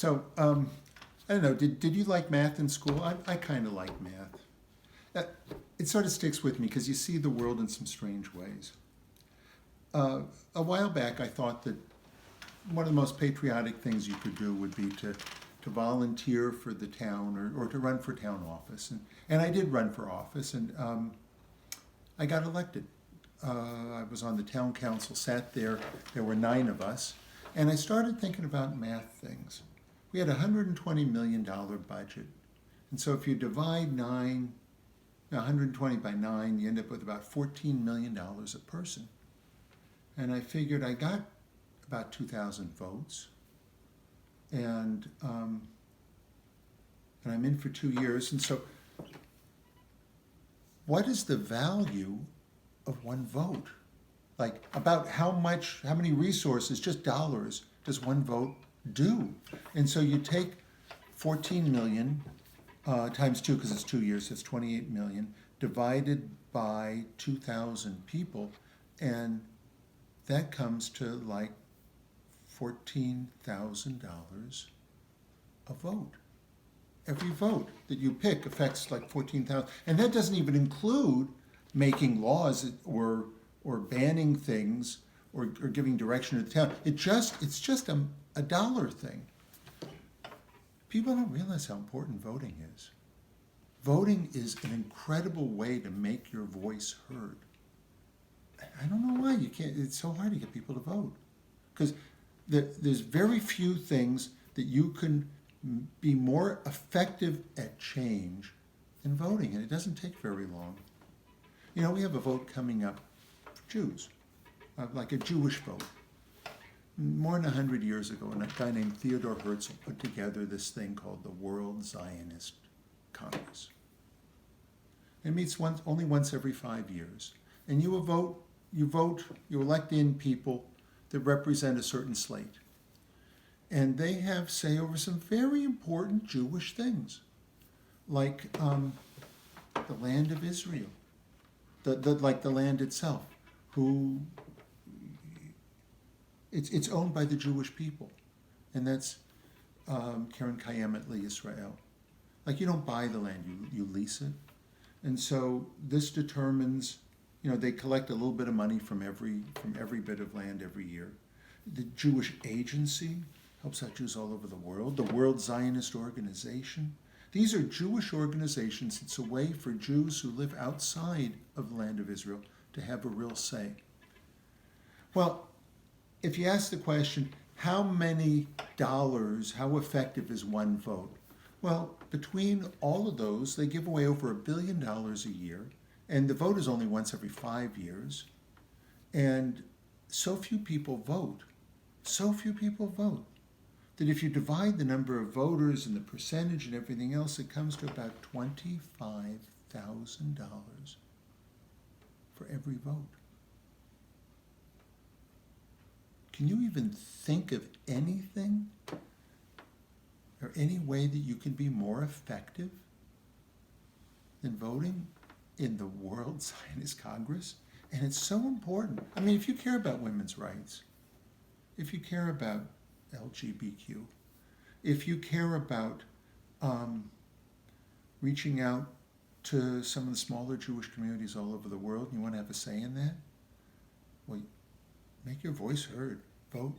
I don't know, did you like math in school? I kind of like math. It sort of sticks with me because you see the world in some strange ways. A while back, I thought that one of the most patriotic things you could do would be to volunteer for the town or to run for town office. And I did run for office, and I got elected. I was on the town council, sat there. There were 9 of us. And I started thinking about math things. We had a $120 million budget. And so if you divide 120 by 9, you end up with about $14 million a person. And I figured I got about 2,000 votes. And I'm in for 2 years. And so what is the value of one vote? Like, about how many resources, just dollars, does one vote do? And so you take 14 million times 2, because it's 2 years, that's 28 million, divided by 2,000 people, and that comes to like $14,000 a vote. Every vote that you pick affects like 14,000, and that doesn't even include making laws or banning things or giving direction to the town. It's just a dollar thing. People don't realize how important voting is. Voting is an incredible way to make your voice heard. I don't know why you can't. It's so hard to get people to vote, because there's very few things that you can be more effective at change than voting, and it doesn't take very long. You know, we have a vote coming up for Jews, like a Jewish vote. More than 100 years ago, a guy named Theodore Herzl put together this thing called the World Zionist Congress. It meets only once every 5 years. And you elect in people that represent a certain slate. And they have say over some very important Jewish things, like the land of Israel, like the land itself, it's owned by the Jewish people, and that's Karen Kayemet Israel. Like, you don't buy the land, you lease it. And so this determines, they collect a little bit of money from every bit of land every year. The Jewish Agency helps out Jews all over the world. The World Zionist Organization. These are Jewish organizations. It's a way for Jews who live outside of the land of Israel to have a real say. Well, if you ask the question, how many dollars, how effective is one vote? Well, between all of those, they give away over $1 billion a year, and the vote is only once every 5 years, and so few people vote, that if you divide the number of voters and the percentage and everything else, it comes to about $25,000 for every vote. Can you even think of anything or any way that you can be more effective than voting in the World Zionist Congress? And it's so important. I mean, if you care about women's rights, if you care about LGBTQ, if you care about reaching out to some of the smaller Jewish communities all over the world, and you want to have a say in that, well, make your voice heard. Vote.